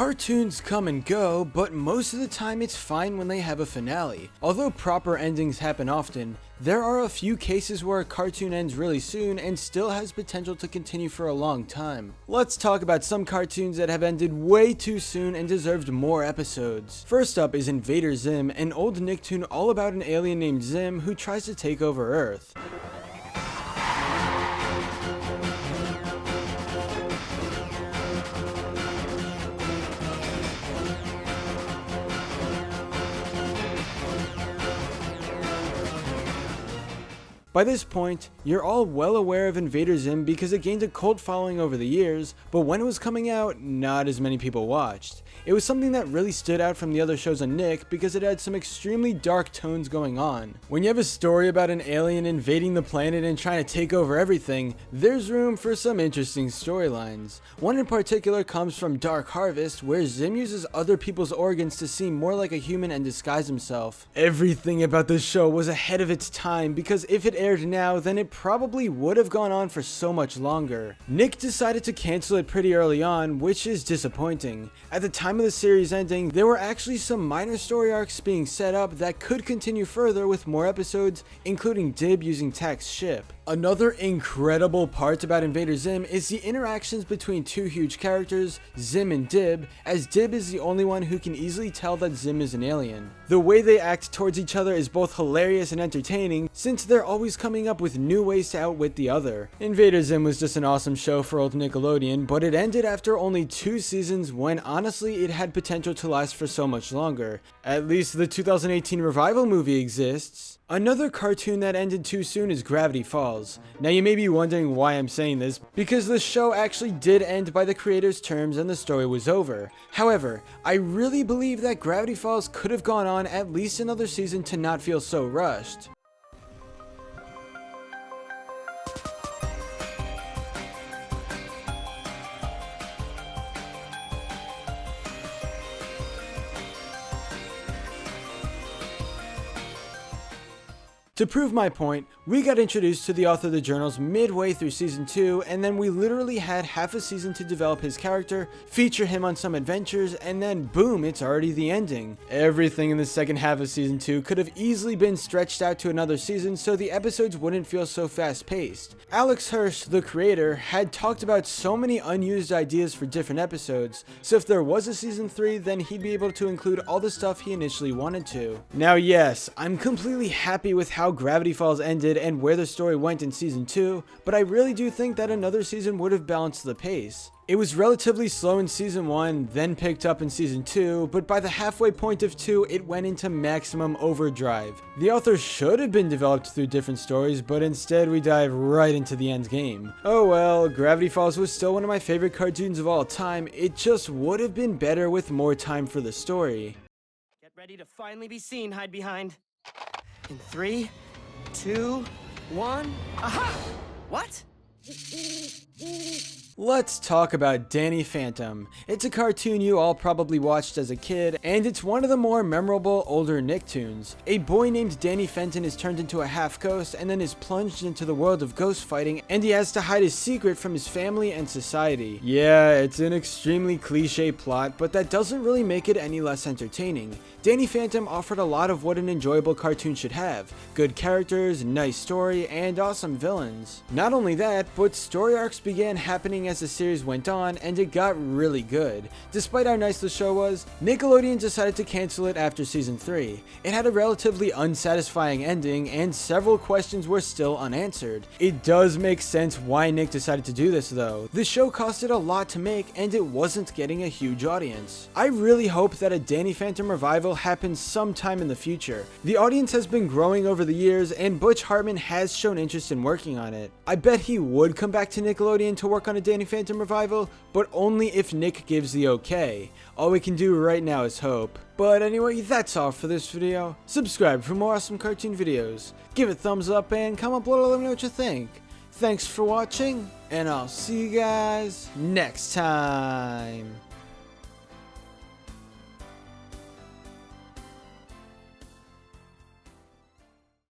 Cartoons come and go, but most of the time it's fine when they have a finale. Although proper endings happen often, there are a few cases where a cartoon ends really soon and still has potential to continue for a long time. Let's talk about some cartoons that have ended way too soon and deserved more episodes. First up is Invader Zim, an old Nicktoon all about an alien named Zim who tries to take over Earth. By this point, you're all well aware of Invader Zim because it gained a cult following over the years, but when it was coming out, not as many people watched. It was something that really stood out from the other shows on Nick because it had some extremely dark tones going on. When you have a story about an alien invading the planet and trying to take over everything, there's room for some interesting storylines. One in particular comes from Dark Harvest, where Zim uses other people's organs to seem more like a human and disguise himself. Everything about this show was ahead of its time because if it aired now, then it probably would have gone on for so much longer. Nick decided to cancel it pretty early on, which is disappointing. At the time of the series ending, there were actually some minor story arcs being set up that could continue further with more episodes, including Dib using Tak's ship. Another incredible part about Invader Zim is the interactions between two huge characters, Zim and Dib, as Dib is the only one who can easily tell that Zim is an alien. The way they act towards each other is both hilarious and entertaining, since they're always coming up with new ways to outwit the other. Invader Zim was just an awesome show for old Nickelodeon, but it ended after only 2 seasons when honestly it had potential to last for so much longer. At least the 2018 revival movie exists. Another cartoon that ended too soon is Gravity Falls. Now you may be wondering why I'm saying this, because the show actually did end by the creator's terms and the story was over. However, I really believe that Gravity Falls could have gone on at least another season to not feel so rushed. To prove my point, we got introduced to the author of the journals midway through season 2, and then we literally had half a season to develop his character, feature him on some adventures, and then boom, it's already the ending. Everything in the second half of season 2 could have easily been stretched out to another season so the episodes wouldn't feel so fast paced. Alex Hirsch, the creator, had talked about so many unused ideas for different episodes, so if there was a season 3, then he'd be able to include all the stuff he initially wanted to. Now yes, I'm completely happy with how Gravity Falls ended and where the story went in season 2, but I really do think that another season would have balanced the pace. It was relatively slow in season 1, then picked up in season 2, but by the halfway point of 2, it went into maximum overdrive. The author should have been developed through different stories, but instead we dive right into the end game. Oh well, Gravity Falls was still one of my favorite cartoons of all time, it just would have been better with more time for the story. Get ready to finally be seen, hide behind. In 3, 2, 1, aha! What? Let's talk about Danny Phantom. It's a cartoon you all probably watched as a kid, and it's one of the more memorable older Nicktoons. A boy named Danny Fenton is turned into a half-ghost and then is plunged into the world of ghost fighting, and he has to hide his secret from his family and society. Yeah, it's an extremely cliche plot, but that doesn't really make it any less entertaining. Danny Phantom offered a lot of what an enjoyable cartoon should have: good characters, nice story, and awesome villains. Not only that, but story arcs began happening as the series went on, and it got really good. Despite how nice the show was, Nickelodeon decided to cancel it after season 3. It had a relatively unsatisfying ending, and several questions were still unanswered. It does make sense why Nick decided to do this though. The show costed a lot to make, and it wasn't getting a huge audience. I really hope that a Danny Phantom revival happens sometime in the future. The audience has been growing over the years, and Butch Hartman has shown interest in working on it. I bet he would come back to Nickelodeon to work on a Danny Phantom revival, but only if Nick gives the okay. All we can do right now is hope. But anyway, that's all for this video. Subscribe for more awesome cartoon videos. Give it a thumbs up and comment below to let me know what you think. Thanks for watching, and I'll see you guys next time.